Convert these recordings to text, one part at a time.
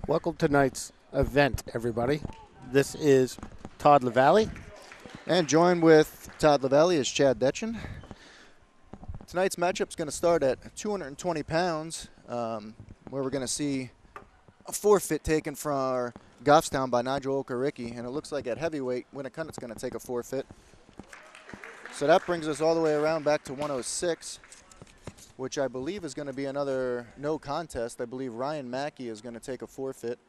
Welcome to tonight's event, everybody. This is Todd LaValle. And joined with Todd LaValle is Chad Detchen. Tonight's matchup is going to start at 220 pounds, where we're going to see a forfeit taken for Goffstown by Nigel Okaricki. And it looks like at heavyweight, Winnacunnet's going to take a forfeit. So that brings us all the way around back to 106, which I believe is going to be another no contest. I believe Ryan Mackey is going to take a forfeit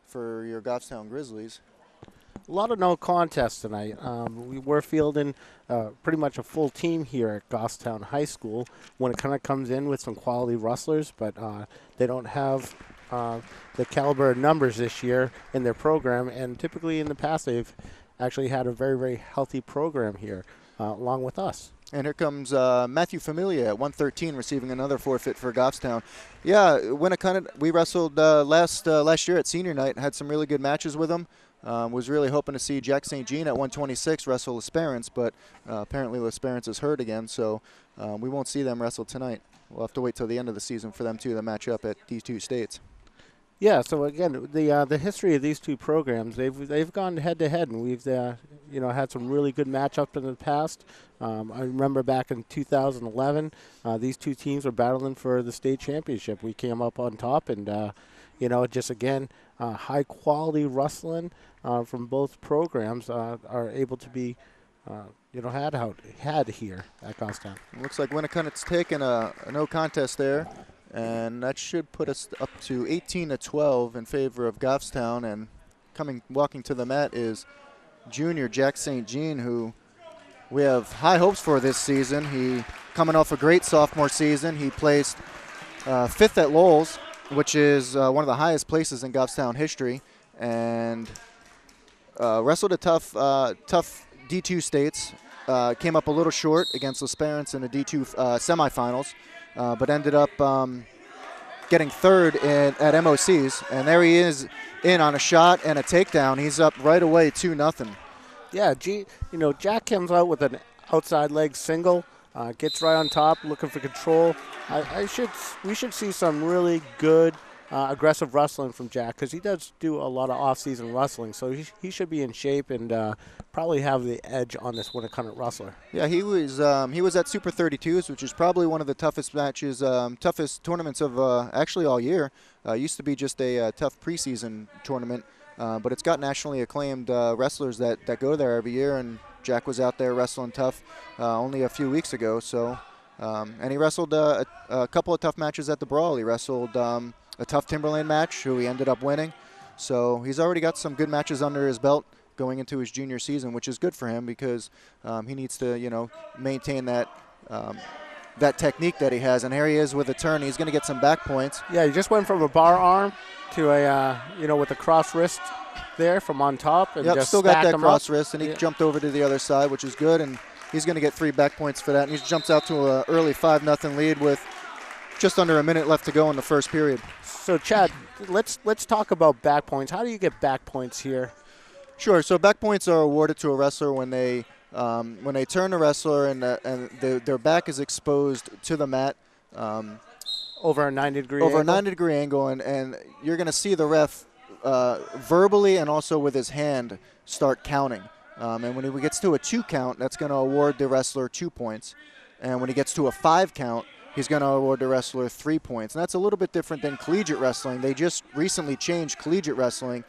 for your Goffstown Grizzlies. A lot of no contests tonight. We're fielding pretty much a full team here at Goffstown High School when it kind of comes in with some quality rustlers, but they don't have the caliber of numbers this year in their program, and typically in the past they've actually had a very, very healthy program here along with us. And here comes Matthew Familia at 113, receiving another forfeit for Goffstown. Yeah, Winnacunnet, we wrestled last year at senior night, had some really good matches with them. Was really hoping to see Jack St. Jean at 126 wrestle L'Esperance, but apparently L'Esperance is hurt again, so we won't see them wrestle tonight. We'll have to wait till the end of the season for them to match up at these two states. Yeah, so again, the history of these two programs, they've gone head to head, and we've had some really good matchups in the past. I remember back in 2011, these two teams were battling for the state championship. We came up on top, and just again, high quality wrestling from both programs are able to be had here at Goffstown. Looks like Winnacunnet's taken a no contest there. And that should put us up to 18-12 in favor of Goffstown. And walking to the mat is junior Jack St. Jean, who we have high hopes for this season. He coming off a great sophomore season. He placed fifth at Lowell's, which is one of the highest places in Goffstown history, and wrestled a tough D2 states. Came up a little short against L'Esperance in the D2 semifinals. But ended up getting third at MOCs, and there he is in on a shot and a takedown. He's up right away 2-0. Yeah, Jack comes out with an outside leg single, gets right on top, looking for control. We should see some really good aggressive wrestling from Jack, because he does do a lot of off-season wrestling, so he should be in shape and probably have the edge on this Winnacunnet wrestler. Yeah, he was at Super 32s, which is probably one of the toughest matches, toughest tournaments of actually all year. Used to be just a tough preseason tournament, but it's got nationally acclaimed wrestlers that go there every year, and Jack was out there wrestling tough only a few weeks ago. So, and he wrestled a couple of tough matches at the Brawl. He wrestled a tough Timberlane match, who he ended up winning. So he's already got some good matches under his belt going into his junior season, which is good for him, because he needs to, maintain that technique that he has. And here he is with a turn. He's going to get some back points. Yeah, he just went from a bar arm to a, with a cross wrist there from on top. And just still got that cross up. wrist, and he jumped over to the other side, which is good. And he's going to get 3 back points for that. And he jumps out to an early 5-0 lead with just under a minute left to go in the first period. So, Chad, let's talk about back points. How do you get back points here? Sure. So back points are awarded to a wrestler when they turn the wrestler and their back is exposed to the mat over a 90-degree over angle? A 90-degree angle, and you're going to see the ref verbally and also with his hand start counting. And when he gets to a 2 count, that's going to award the wrestler 2 points. And when he gets to a 5 count, he's going to award the wrestler 3 points. And that's a little bit different than collegiate wrestling. They just recently changed collegiate wrestling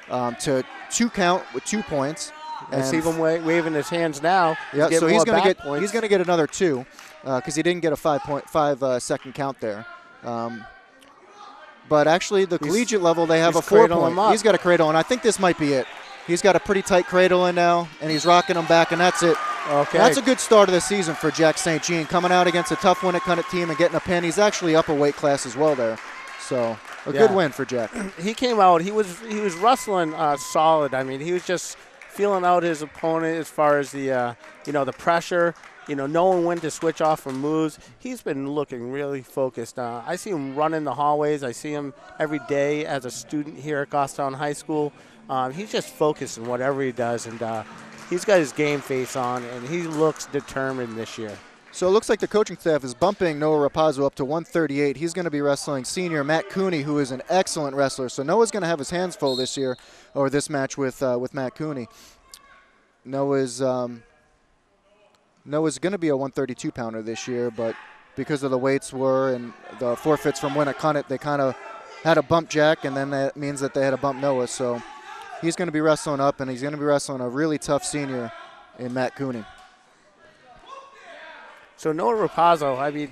to 2 count with 2 points. I see him waving his hands now. Yeah, so he's going to get another 2 because he didn't get a 5 second count there. But actually, the collegiate level, they have a 4 point. He's got a cradle, and I think this might be it. He's got a pretty tight cradle in now, and he's rocking him back, and that's it. Okay. That's a good start of the season for Jack St. Jean, coming out against a tough Winnacunnet team and getting a pin. He's actually up a weight class as well there. So a good win for Jack. He came out. He was wrestling solid. I mean, he was just feeling out his opponent as far as the the pressure. Knowing when to switch off from moves. He's been looking really focused. I see him running the hallways. I see him every day as a student here at Goffstown High School. He's just focused in whatever he does, and he's got his game face on, and he looks determined this year. So it looks like the coaching staff is bumping Noah Rapazo up to 138. He's going to be wrestling senior Matt Cooney, who is an excellent wrestler. So Noah's going to have his hands full this year, or this match with Matt Cooney. Noah's going to be a 132-pounder this year, but because of the weights and the forfeits from Winnacunnet, they kind of had a bump Jack, and then that means that they had to bump Noah. So he's going to be wrestling up, and he's going to be wrestling a really tough senior in Matt Cooney. So Noah Rapazo, I mean,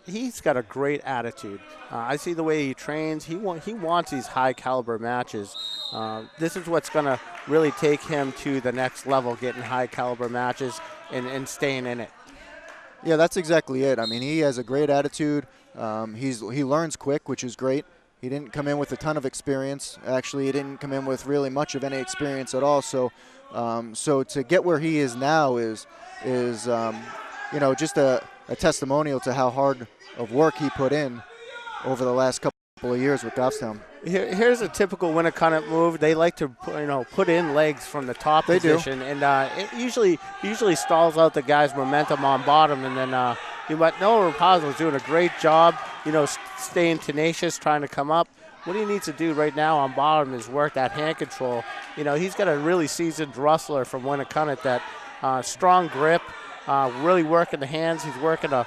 he's got a great attitude. I see the way he trains. He wants these high caliber matches. This is what's going to really take him to the next level, getting high caliber matches and staying in it. Yeah, that's exactly it. I mean, he has a great attitude. He learns quick, which is great. He didn't come in with a ton of experience. Actually, he didn't come in with really much of any experience at all. So to get where he is now is just a testimonial to how hard of work he put in over the last couple of years with Goffstown. Here's a typical Winnacunnet move. They like to put in legs from the top position, and it usually stalls out the guy's momentum on bottom, and then but Noah Rapazo is doing a great job, staying tenacious, trying to come up. What he needs to do right now on bottom is work that hand control. He's got a really seasoned wrestler from Winnacunnet, that strong grip, really working the hands. He's working a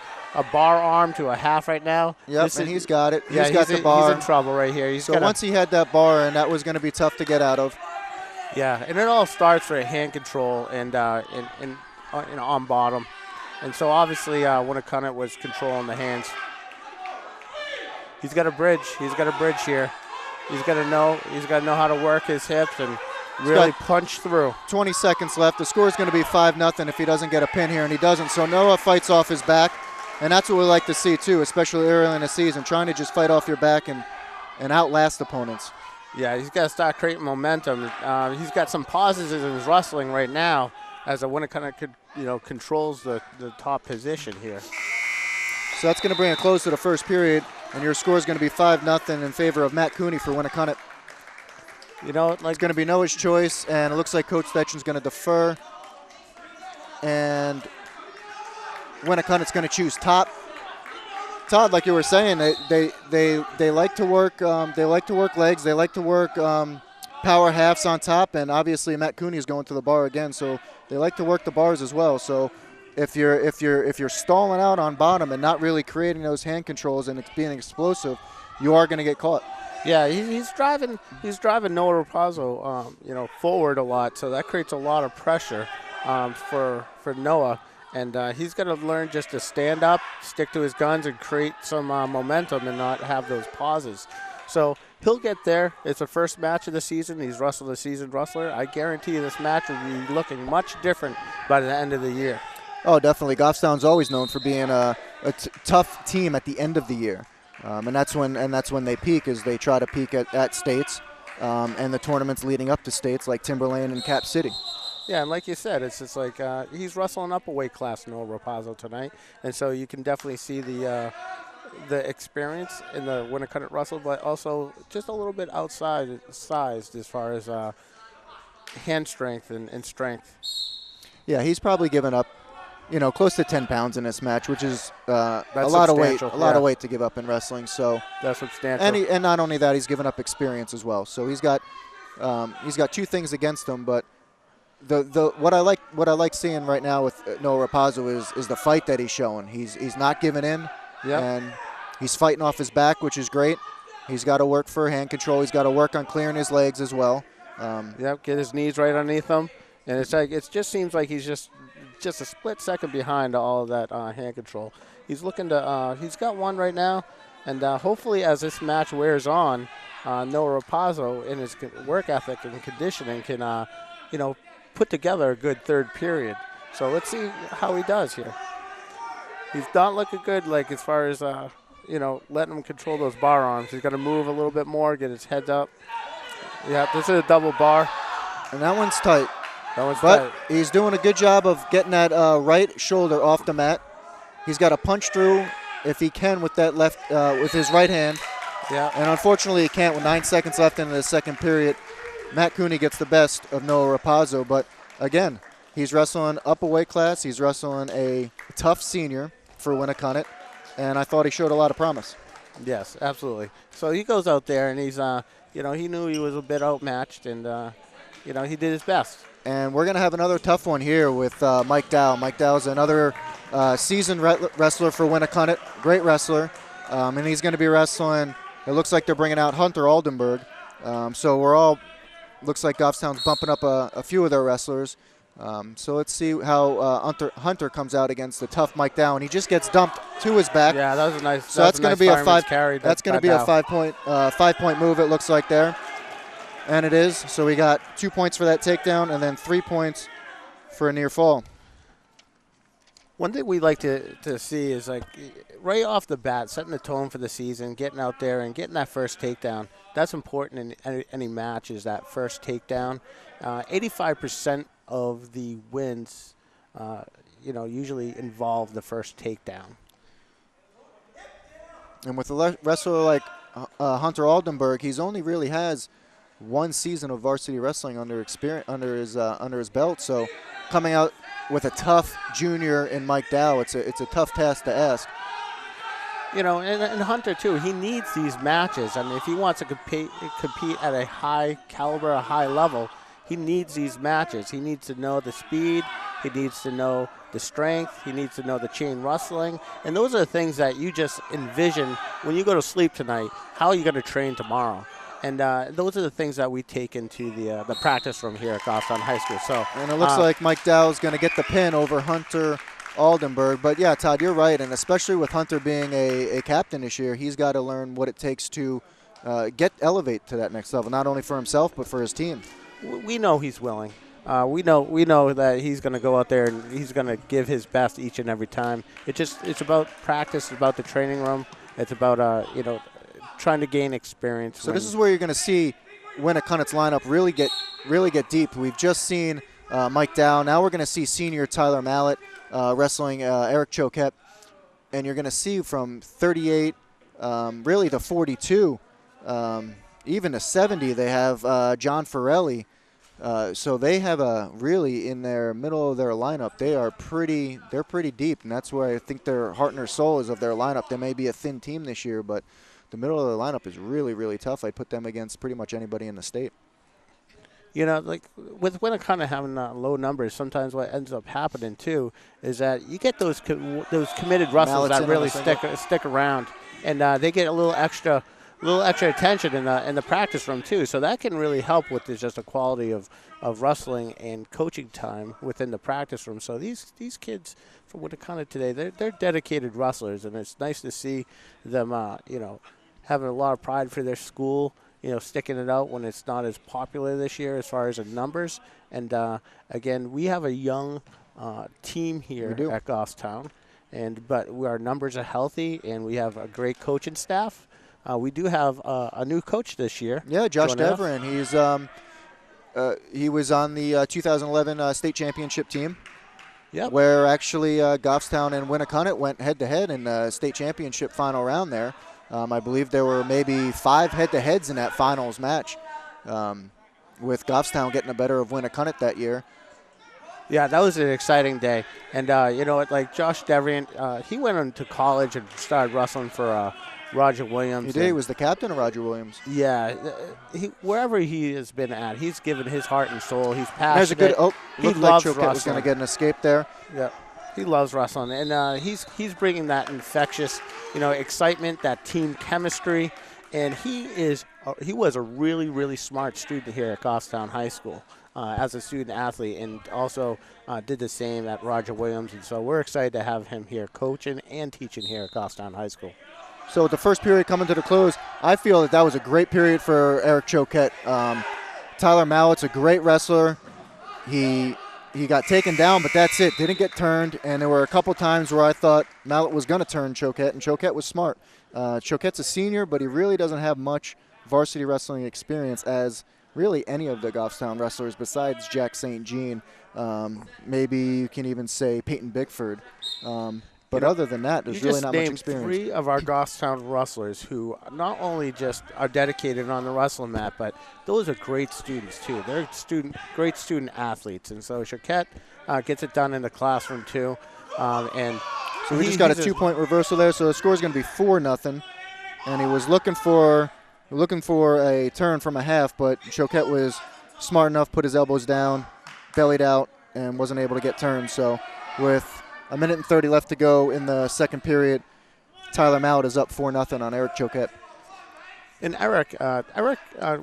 bar arm to a half right now. Yep, and he's got it. He's got the bar. He's in trouble right here. So once he had that bar, and that was going to be tough to get out of. Yeah, and it all starts with hand control and on bottom. And so obviously Winnacunnet was controlling the hands. He's got a bridge. He's got a bridge here. He's got to know how to work his hips and really punch through. 20 seconds left. The score is going to be 5-0 if he doesn't get a pin here, and he doesn't. So Noah fights off his back, and that's what we like to see too, especially early in the season, trying to just fight off your back and outlast opponents. Yeah, he's got to start creating momentum. He's got some pauses in his wrestling right now, as a Winnacunnet controls the top position here. So that's going to bring a close to the first period, and your score is going to be 5-0 in favor of Matt Cooney for Winnacunnet. It's going to be Noah's choice, and it looks like Coach Stetchen's going to defer. And Winnacunnet's going to choose Todd. Todd, like you were saying, they like to work. They like to work legs. They like to work power halves on top, and obviously Matt Cooney is going to the bar again, so they like to work the bars as well. So if you're stalling out on bottom and not really creating those hand controls and it's being explosive, you are going to get caught. Yeah, he's driving Noah Rapazo, forward a lot, so that creates a lot of pressure for Noah, and he's got to learn just to stand up, stick to his guns, and create some momentum and not have those pauses. So he'll get there. It's the first match of the season. He's wrestled a seasoned wrestler. I guarantee you this match will be looking much different by the end of the year. Oh, definitely. Goffstown's always known for being a tough team at the end of the year. And that's when they peak, is they try to peak at states and the tournaments leading up to states like Timberlane and Cap City. Yeah, and like you said, it's just like he's wrestling up a weight class, Noah Rapazo, tonight, and so you can definitely see the experience in the Winnacunnet wrestle, but also just a little bit outside sized as far as hand strength and strength. Yeah, he's probably given up, close to 10 pounds in this match, which is a lot of weight, of weight to give up in wrestling. So that's substantial. And not only that, he's given up experience as well. So he's got two things against him. But what I like seeing right now with Noah Rapazo is the fight that he's showing. He's not giving in, and he's fighting off his back, which is great. He's got to work for hand control. He's got to work on clearing his legs as well. Get his knees right underneath him, and it just seems like he's just a split second behind all of that hand control. He's looking to he's got one right now, and hopefully as this match wears on, Noah Rapazo in his work ethic and conditioning can put together a good third period. So let's see how he does here. He's not looking good, like as far as letting him control those bar arms. He's got to move a little bit more, get his head up. Yeah, this is a double bar, and that one's tight. But he's doing a good job of getting that right shoulder off the mat. He's got to punch through if he can with that left, with his right hand. Yeah. And unfortunately he can't with 9 seconds left in the second period. Matt Cooney gets the best of Noah Rapazo. But again, He's wrestling up a weight class. He's wrestling a tough senior for Winnacunnet, and I thought he showed a lot of promise. Yes, absolutely. So he goes out there, and he's, he knew he was a bit outmatched, and, he did his best. And we're going to have another tough one here with Mike Dow. Mike Dow is another seasoned wrestler for Winnacunnet, great wrestler, and he's going to be wrestling. It looks like they're bringing out Hunter Aldenberg. So looks like Goffstown's bumping up a few of their wrestlers. So let's see how Hunter comes out against the tough Mike Dow, and he just gets dumped to his back. Yeah, that was a nice. So that's going to be a 5. Carry. That's going to be a 5-point move. It looks like there, and it is. So we got 2 points for that takedown, and then 3 points for a near fall. One thing we like to see is, like, right off the bat, setting the tone for the season, getting out there and getting that first takedown. That's important in any match, is that first takedown. 85% of the wins, usually involve the first takedown. And with a wrestler like Hunter Aldenberg, he's only really has 1 season of varsity wrestling under his belt. So coming out with a tough junior in Mike Dow, it's a tough task to ask. And Hunter, too, he needs these matches. I mean, if he wants to compete at a high caliber, a high level, he needs these matches. He needs to know the speed. He needs to know the strength. He needs to know the chain wrestling. And those are the things that you just envision when you go to sleep tonight, how are you going to train tomorrow? And those are the things that we take into the practice room here at Goffstown High School. And it looks like Mike Dow is going to get the pin over Hunter Aldenberg. But, yeah, Todd, you're right. And especially with Hunter being a captain this year, he's got to learn what it takes to elevate to that next level, not only for himself but for his team. We know he's willing. We know that he's going to go out there and he's going to give his best each and every time. It's about practice. It's about the training room. It's about trying to gain experience. So this is where you're going to see Winnacunnet's lineup really get deep. We've just seen Mike Dow. Now we're going to see senior Tyler Mallett wrestling Eric Choquette, and you're going to see from 38 really to 42. Even to 70, they have John Farrelly. So they have really in their middle of their lineup, they're pretty deep, and that's where I think their heart and their soul is of their lineup. They may be a thin team this year, but the middle of their lineup is really, really tough. I'd put them against pretty much anybody in the state. Like with Winnacunnet having low numbers, sometimes what ends up happening too is that you get those committed wrestlers that really stick around, and they get a little extra attention in the practice room too. So that can really help with just a quality of wrestling and coaching time within the practice room. So these kids from Winnacunnet today, they're dedicated wrestlers, and it's nice to see them having a lot of pride for their school, sticking it out when it's not as popular this year as far as the numbers. And again, we have a young team here at Goffstown, but our numbers are healthy, and we have a great coaching staff. We do have a new coach this year. Yeah, Josh Deverin. He was on the 2011 state championship team. Yep. Where actually Goffstown and Winnacunnet went head-to-head in the state championship final round there. I believe there were maybe 5 head-to-heads in that finals match, with Goffstown getting the better of Winnacunnet that year. Yeah, that was an exciting day. And, like Josh Deverin, he went into college and started wrestling for Roger Williams. He did. He was the captain of Roger Williams. Yeah. Wherever he has been at, he's given his heart and soul. He's passionate. There's a good. He looked loves like Choquette wrestling. was going to get an escape there. Yeah. He loves wrestling, and he's bringing that infectious, excitement, that team chemistry, and he was a really, really smart student here at Goffstown High School as a student athlete, and also did the same at Roger Williams, and so we're excited to have him here coaching and teaching here at Goffstown High School. So with the first period coming to the close, I feel that was a great period for Eric Choquette. Tyler Mallett's a great wrestler. He got taken down, but that's it. Didn't get turned, and there were a couple times where I thought Mallett was going to turn Choquette, and Choquette was smart. Choquette's a senior, but he really doesn't have much varsity wrestling experience as really any of the Goffstown wrestlers besides Jack St. Jean. Maybe you can even say Peyton Bickford. But other than that, there's really not much experience. You just named 3 of our Goffstown wrestlers who not only just are dedicated on the wrestling mat, but those are great students too. They're great student athletes. And so Choquette, gets it done in the classroom too. And so we just got a 2-point reversal there, so the score is going to be 4-0. And he was looking for a turn from a half, but Choquette was smart enough, put his elbows down, bellied out, and wasn't able to get turned. So with 1:30 left to go in the second period, Tyler Mallett is up 4-0 on Eric Choquette. And Eric, I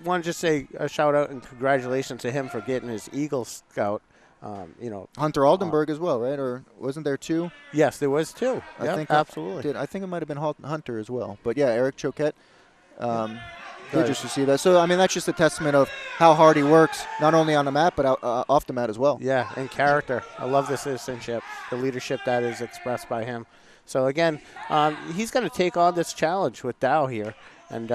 want to just say a shout out and congratulations to him for getting his Eagle Scout. Hunter Aldenberg as well, right? Or wasn't there 2? Yes, there was 2. I think absolutely. I think it might have been Hunter as well. But yeah, Eric Choquette. Good just to see that. So, I mean, that's just a testament of how hard he works, not only on the mat, but off the mat as well. Yeah, and character. I love the citizenship, the leadership that is expressed by him. So, again, he's going to take on this challenge with Dow here. And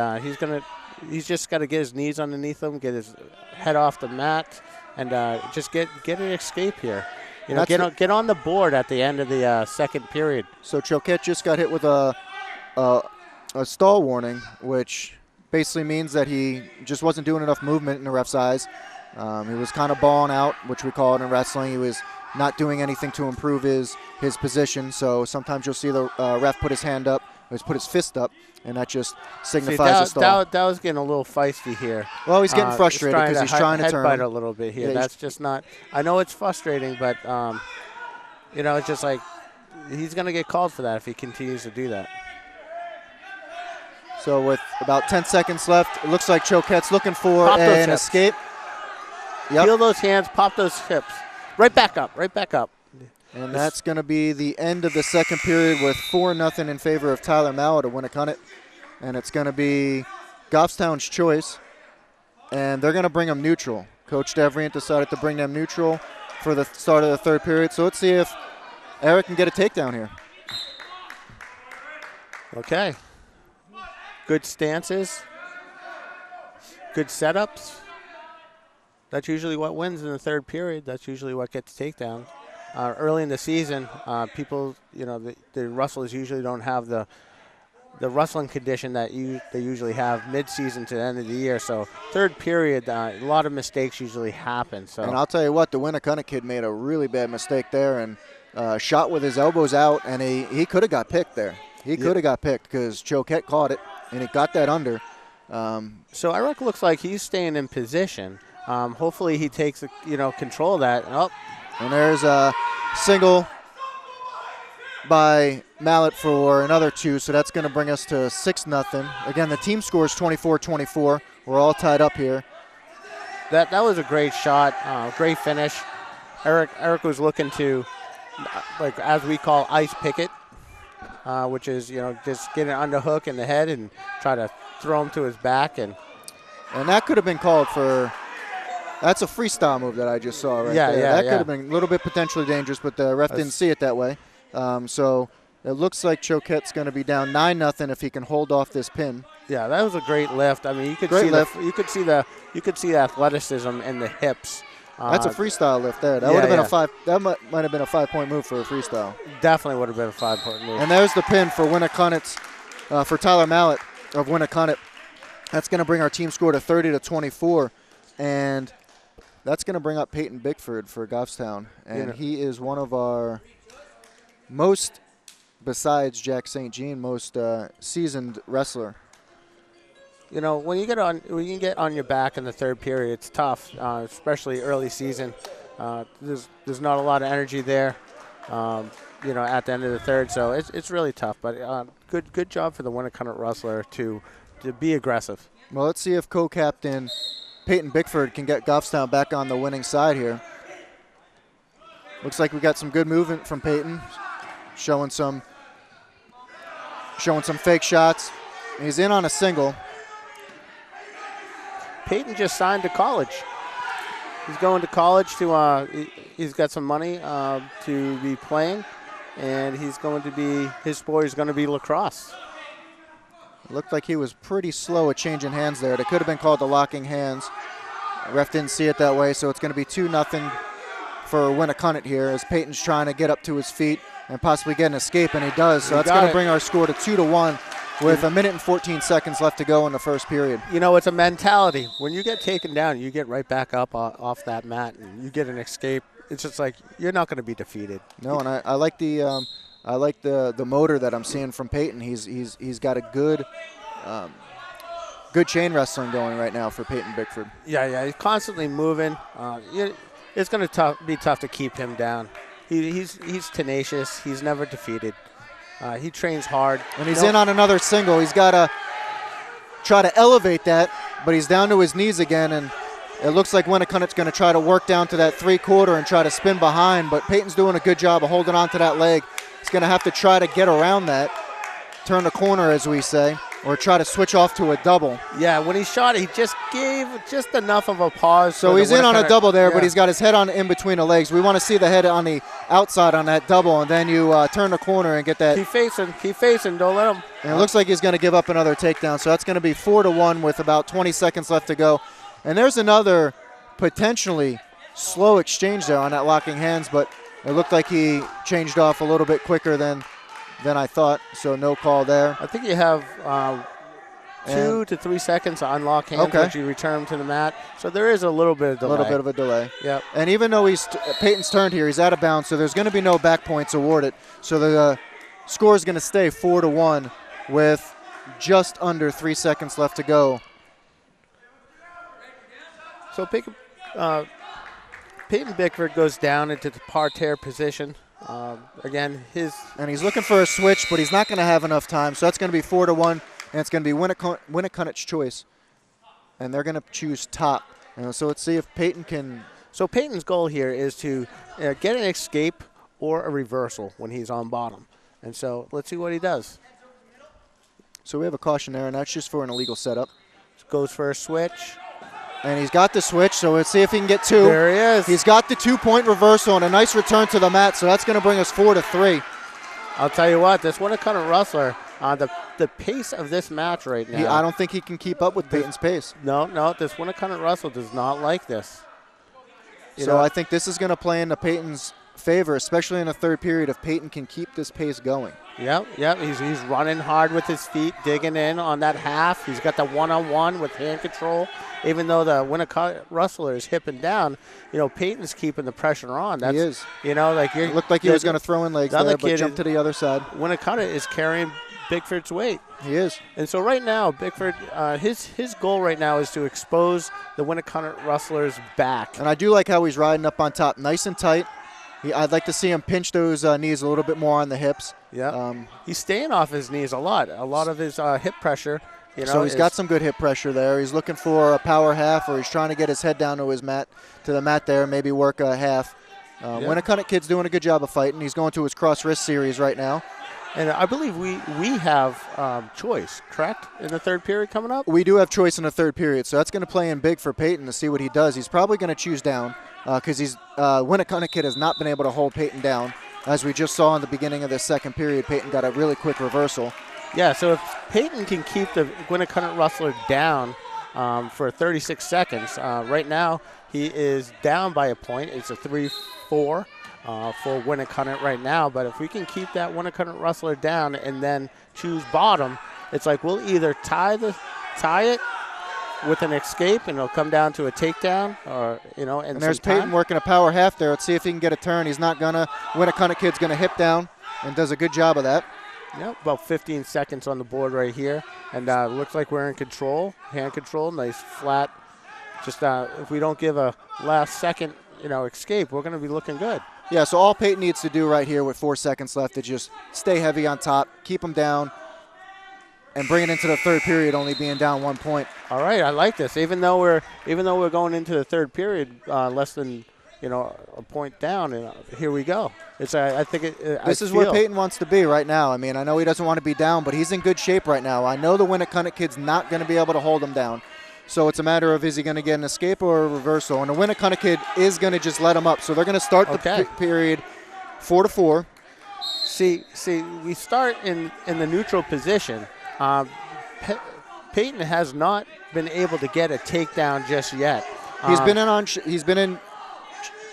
he's just got to get his knees underneath him, get his head off the mat, and just get an escape here. Get on the board at the end of the second period. So Choquette just got hit with a stall warning, which basically means that he just wasn't doing enough movement in the ref's eyes. He was kind of balling out, which we call it in wrestling. He was not doing anything to improve his position. So sometimes you'll see the ref put his hand up, or put his fist up, and that just signifies a stall. That was getting a little feisty here. Well, he's getting frustrated because he's trying to turn. Headbutt a little bit here. Yeah, that's just not. I know it's frustrating, but it's just like he's going to get called for that if he continues to do that. So with about 10 seconds left, it looks like Choquette's looking for an escape. Yep. Feel those hands, pop those hips. Right back up. And that's going to be the end of the second period with 4-0 in favor of Tyler Mallett of Winnacunnet. And it's going to be Goffstown's choice. And they're going to bring them neutral. Coach Devrient decided to bring them neutral for the start of the third period. So let's see if Eric can get a takedown here. Okay. Good stances. Good setups. That's usually what wins in the third period. That's usually what gets takedown. Early in the season, people, the wrestlers usually don't have the wrestling condition that they usually have mid-season to the end of the year. So third period, a lot of mistakes usually happen. So. And I'll tell you what, the Winnacunnet kid made a really bad mistake there and shot with his elbows out, and he could have got picked there. He could have got picked because Choquette caught it, and he got that under. So Eric looks like he's staying in position. Hopefully he takes control of that. And there's a single by Mallett for another 2, so that's going to bring us to 6-0. Again, the team score is 24-24. We're all tied up here. That was a great shot, great finish. Eric was looking to, as we call, ice pick it, which is just get an underhook in the head and try to throw him to his back, and that could have been called for. That's a freestyle move that I just saw right there. That could have been a little bit potentially dangerous, but the ref didn't see it that way. So it looks like Choquette's going to be down 9-0 if he can hold off this pin. Yeah, that was a great lift. I mean, you could see the athleticism in the hips. That's a freestyle lift there. That would have been a 5. That might have been a 5-point move for a freestyle. Definitely would have been a 5-point move. And there's the pin for Winnacunnet's for Tyler Mallett of Winnacunnet. That's going to bring our team score to 30-24, and that's going to bring up Peyton Bickford for Goffstown, and he is one of our most, besides Jack St. Jean, most seasoned wrestler. When you get on your back in the third period, it's tough, especially early season. There's not a lot of energy there, at the end of the third, so it's really tough. But good job for the Winnacunnet wrestler to be aggressive. Well, let's see if co-captain Peyton Bickford can get Goffstown back on the winning side here. Looks like we got some good movement from Peyton, showing some fake shots. He's in on a single. Peyton just signed to college. He's going to college he's got some money to be playing, and his sport is going to be lacrosse. It looked like he was pretty slow at changing hands there. It could have been called the locking hands. The ref didn't see it that way, so it's going to be 2-0 for Winnacunnet here as Peyton's trying to get up to his feet and possibly get an escape, and he does. So that's going to bring our score to 2-1 with 1 minute and 14 seconds left to go in the first period. It's a mentality. When you get taken down, you get right back up off that mat, and you get an escape it's just like you're not going to be defeated. No, and I like the motor that I'm seeing from Peyton. He's got a good chain wrestling going right now for Peyton Bickford. Yeah, he's constantly moving. It's going to be tough to keep him down. He's tenacious. He's never defeated. He trains hard. And he's in on another single. He's got to try to elevate that, but he's down to his knees again, and it looks like Winnacunnet's going to try to work down to that 3/4 and try to spin behind, but Peyton's doing a good job of holding on to that leg. He's going to have to try to get around that, turn the corner, as we say, or try to switch off to a double. Yeah, when he shot it, he just gave just enough of a pause. So he's in on a double there, but he's got his head on in between the legs. We want to see the head on the outside on that double, and then you turn the corner and get that. Keep facing, don't let him. And it looks like he's going to give up another takedown, so that's going to be 4-1 with about 20 seconds left to go. And there's another potentially slow exchange there on that locking hands, but it looked like he changed off a little bit quicker than I thought, so no call there. I think you have 2 to 3 seconds to unlock hands once you return him to the mat. So there is a little bit of delay. A little bit of a delay. Yep. And even though Peyton's turned here, he's out of bounds, so there's going to be no back points awarded. So the score is going to stay 4-1 with just under 3 seconds left to go. So Peyton Bickford goes down into the parterre position. Again, and he's looking for a switch, but he's not going to have enough time. So that's going to be 4-1, and it's going to be Winnacunnet's choice. And they're going to choose top. So let's see if Peyton can. So Peyton's goal here is to get an escape or a reversal when he's on bottom. And so let's see what he does. So we have a caution there, and that's just for an illegal setup. Goes for a switch. And he's got the switch, so let's see if he can get 2. There he is. He's got the 2-point reversal and a nice return to the mat, so that's going to bring us 4-3. I'll tell you what, this Winnacunnet wrestler, the pace of this match right now. I don't think he can keep up with Peyton's pace. No, this Winnacunnet wrestler does not like this. So I think this is going to play into Peyton's favor, especially in the third period, if Peyton can keep this pace going. Yep. He's running hard with his feet, digging in on that half. He's got the one-on-one with hand control. Even though the Winnacunnet wrestler is hipping down, Peyton's keeping the pressure on. He is. It looked like he was going to throw in legs there, but jumped to the other side. Winnacunnet is carrying Bickford's weight. He is. And so right now, Bickford, his goal right now is to expose the Winnacunnet wrestler's back. And I do like how he's riding up on top, nice and tight. I'd like to see him pinch those knees a little bit more on the hips. Yeah. He's staying off his knees a lot. A lot of his hip pressure. So he's got some good hip pressure there. He's looking for a power half, or he's trying to get his head down to the mat there, maybe work a half. Winnacunnet kid's doing a good job of fighting. He's going to his cross wrist series right now. And I believe we have choice, correct, in the third period coming up? We do have choice in the third period, so that's going to play in big for Peyton to see what he does. He's probably going to choose down because Winnacunnet kid has not been able to hold Peyton down. As we just saw in the beginning of the second period, Peyton got a really quick reversal. Yeah, so if Peyton can keep the Winnacunnet wrestler down for 36 seconds, right now he is down by a point. It's a 3-4 for Winnacunnet right now. But if we can keep that Winnacunnet wrestler down and then choose bottom, it's like we'll either tie it with an escape and it'll come down to a takedown, or and there's Peyton working a power half there. Let's see if he can get a turn. He's not gonna. Winnacunnet kid's gonna hip down and does a good job of that. Yep, about 15 seconds on the board right here. And looks like we're in control, hand control, nice flat. Just if we don't give a last second, escape, we're going to be looking good. Yeah, so all Peyton needs to do right here with 4 seconds left is just stay heavy on top, keep him down, and bring it into the third period only being down 1 point. All right, I like this. Even though we're going into the third period less than a point down, and here we go. I think this is where Peyton wants to be right now. I mean, I know he doesn't want to be down, but he's in good shape right now. I know the Winnacunnet kid's not going to be able to hold him down. So it's a matter of, is he going to get an escape or a reversal? And the Winnacunnet kid is going to just let him up. So they're going to start the period 4-4. See, we start in the neutral position. Peyton has not been able to get a takedown just yet. He's been in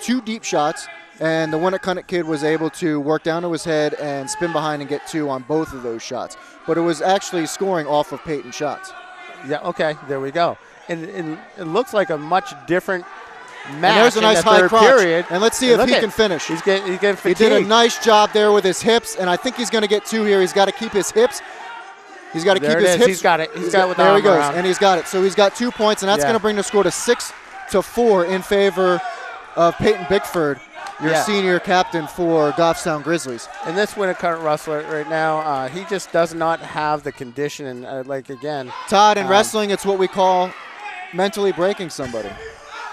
2 deep shots, and the Winnacunnet kid was able to work down to his head and spin behind and get 2 on both of those shots. But it was actually scoring off of Peyton's shots. Yeah, okay, there we go. And it looks like a much different And there's a nice high crotch. Period. And let's see if he can finish. He's getting fatigued. He did a nice job there with his hips, and I think he's going to get 2 here. He's got to keep his hips. He's got to keep his hips. He's got it. He's got it with the There arm he goes, around. and he's got it. So he's got 2 points, and that's going to bring the score to 6-4 in favor of Peyton Bickford, your senior captain for Goffstown Grizzlies. And this Winnacunnet wrestler right now, he just does not have the condition. And again, Todd, in wrestling, it's what we call mentally breaking somebody.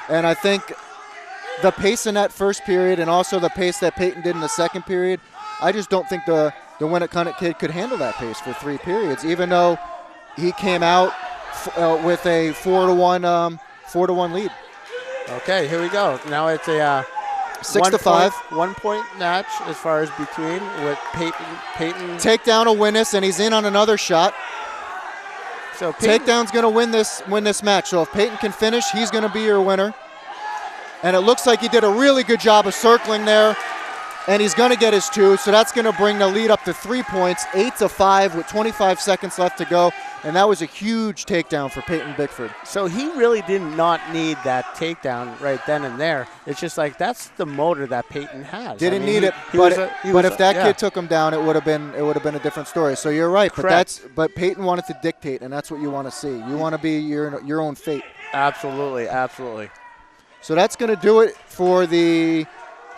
And I think the pace in that first period and also the pace that Peyton did in the second period, I just don't think the Winnacunnet kid could handle that pace for 3 periods, even though he came out with a 4-1 lead. Okay, here we go. Now it's a 6-5. 1 point match as far as between with Peyton. Take down a Winnis, and he's in on another shot. So Takedown's going to win this match. So if Peyton can finish, he's going to be your winner. And it looks like he did a really good job of circling there, and he's going to get his 2. So that's going to bring the lead up to 3 points, 8-5 with 25 seconds left to go. And that was a huge takedown for Peyton Bickford. So he really did not need that takedown right then and there. It's just like that's the motor that Peyton has. Didn't need it, but if that kid took him down, it would have been a different story. So you're right, but Peyton wanted to dictate, and that's what you want to see. You want to be your own fate. Absolutely, absolutely. So that's going to do it for the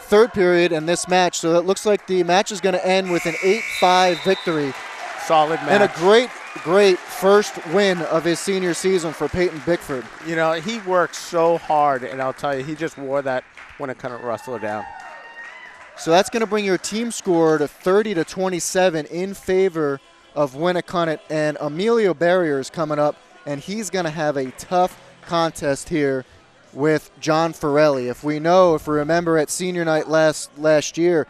third period in this match. So it looks like the match is going to end with an 8-5 victory. Solid match. And a great first win of his senior season for Peyton Bickford. You know, he worked so hard, and I'll tell you, he just wore that Winnacunnet wrestler down. So that's going to bring your team score to 30-27 in favor of Winnacunnet. And Emilio Barrier is coming up, and he's going to have a tough contest here with John Forelli. If we remember at senior night last year,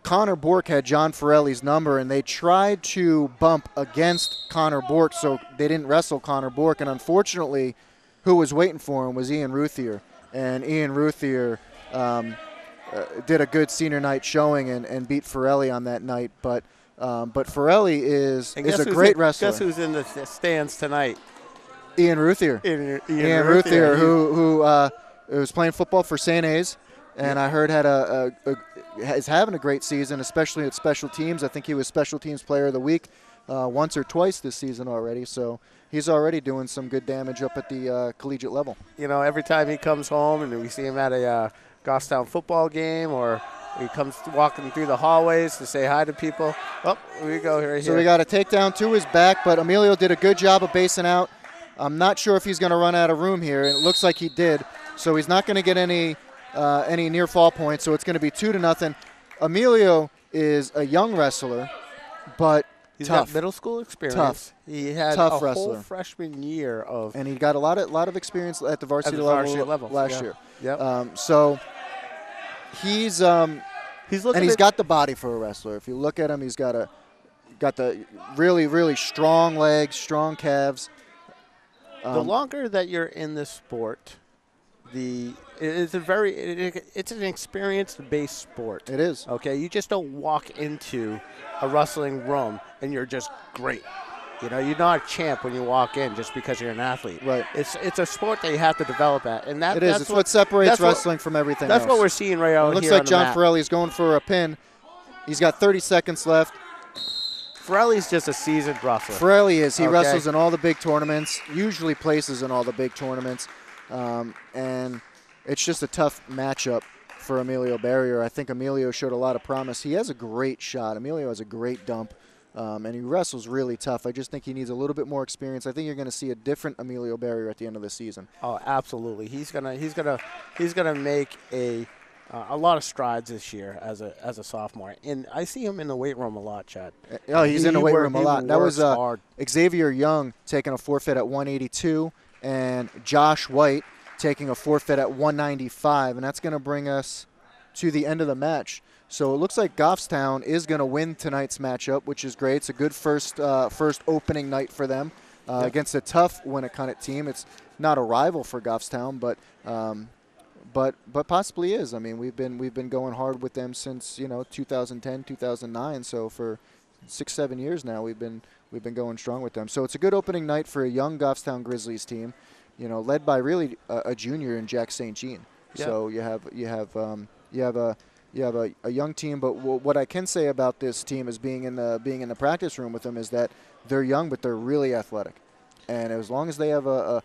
Connor Bork had John Forelli's number, and they tried to bump against Connor Bork, so they didn't wrestle Connor Bork. And unfortunately, who was waiting for him was Ian Ruthier. And Ian Ruthier did a good senior night showing and beat Forelli on that night. But Forelli is a great wrestler. Guess who's in the stands tonight? Ian Ruthier. Ian Ruthier, who was playing football for St. A's, and I heard is having a great season, especially at special teams. I think he was special teams player of the week once or twice this season already. So he's already doing some good damage up at the collegiate level. You know, every time he comes home and we see him at a Goffstown football game, or he comes walking through the hallways to say hi to people. Oh, here we go. Here. So we got a takedown to his back, but Emilio did a good job of basing out. I'm not sure if he's going to run out of room here, and it looks like he did. So he's not going to get any near fall points, so it's going to be 2-0. Emilio is a young wrestler, but he's tough. got middle school experience. Tough. He had tough a wrestler. whole freshman year of, and he got a lot of experience at the varsity level last year. Yep. So he's got the body for a wrestler. If you look at him, he's got the really, really strong legs, strong calves. The longer that you're in this sport, it's an experience-based sport. It is. Okay, you just don't walk into a wrestling room and you're just great. You know, you're not a champ when you walk in just because you're an athlete. Right. It's a sport that you have to develop at, and it is. It's what separates wrestling from everything else. That's what we're seeing right out here. It looks like John Forelli is going for a pin. He's got 30 seconds left. Forelli's just a seasoned wrestler. Forelli is. He wrestles in all the big tournaments, usually places in all the big tournaments, and it's just a tough matchup for Emilio Barrier. I think Emilio showed a lot of promise. He has a great shot. Emilio has a great dump, and he wrestles really tough. I just think he needs a little bit more experience. I think you're going to see a different Emilio Barrier at the end of the season. Oh, absolutely. He's gonna make a lot of strides this year as a sophomore, and I see him in the weight room a lot, Chad. Oh, he's in the weight room a lot. That was Xavier Young taking a forfeit at 182, and Josh White taking a forfeit at 195, and that's going to bring us to the end of the match. So it looks like Goffstown is going to win tonight's matchup, which is great. It's a good first opening night for them against a tough Winnacunnet team. It's not a rival for Goffstown, but possibly is. I mean, we've been going hard with them since 2010, 2009. So for 6-7 years now, we've been going strong with them. So it's a good opening night for a young Goffstown Grizzlies team. led by really a junior in Jack St. Jean. Yeah. So you have a young team. But what I can say about this team is being in the practice room with them is that they're young, but they're really athletic. And as long as they have a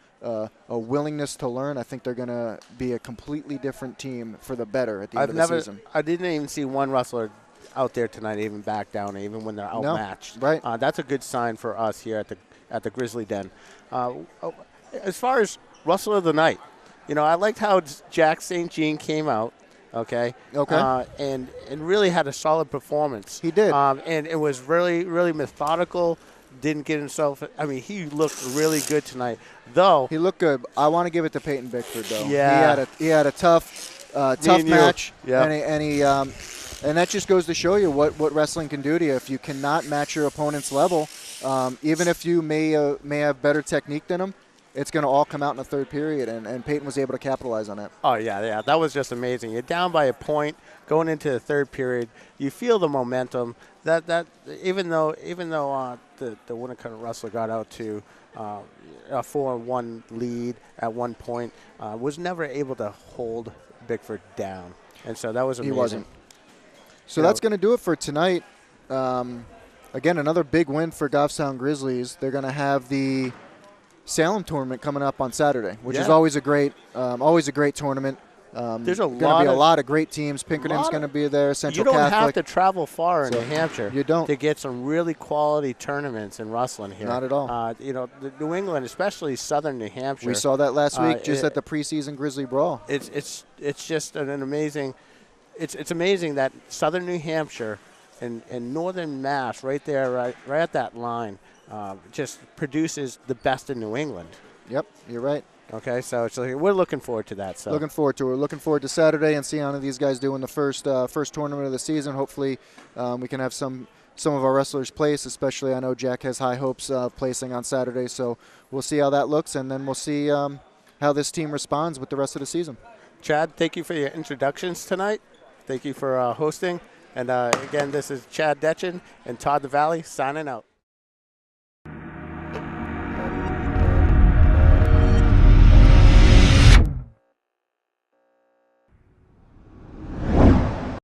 willingness to learn, I think they're going to be a completely different team for the better at the end of the season. I didn't even see one wrestler out there tonight even back down, even when they're outmatched. No, right. That's a good sign for us here at the Grizzly Den. As far as wrestler of the night, I liked how Jack St. Jean came out. Okay. And really had a solid performance. He did. And it was really, really methodical. Didn't get himself. I mean, he looked really good tonight, though. He looked good. I want to give it to Peyton Bickford, though. Yeah. He had a tough match. Yeah. And that just goes to show you what wrestling can do to you. If you cannot match your opponent's level, even if you may have better technique than him, it's going to all come out in the third period, and Peyton was able to capitalize on that. Oh, yeah, that was just amazing. You're down by a point going into the third period. You feel the momentum. That even though the Winnacunnet wrestler got out to a 4-1 lead at one point, was never able to hold Bickford down, and so that was amazing. He wasn't. So that's going to do it for tonight. Again, another big win for Goffstown Grizzlies. They're going to have the Salem tournament coming up on Saturday, which is always a great tournament. There's going to be a lot of great teams. Pinkerton's going to be there. Central Catholic. You don't have to travel far in New Hampshire. You don't. To get some really quality tournaments in wrestling here. Not at all. The New England, especially southern New Hampshire. We saw that last week just at the preseason Grizzly Brawl. It's just an amazing. It's amazing that southern New Hampshire and northern Mass right there, right at that line, just produces the best in New England. Yep, you're right. Okay, so we're looking forward to that. So looking forward to it. We're looking forward to Saturday and seeing how these guys do in the first tournament of the season. Hopefully, we can have some of our wrestlers place. Especially, I know Jack has high hopes of placing on Saturday. So we'll see how that looks, and then we'll see how this team responds with the rest of the season. Chad, thank you for your introductions tonight. Thank you for hosting. And again, this is Chad Detchen and Todd the Valley signing out.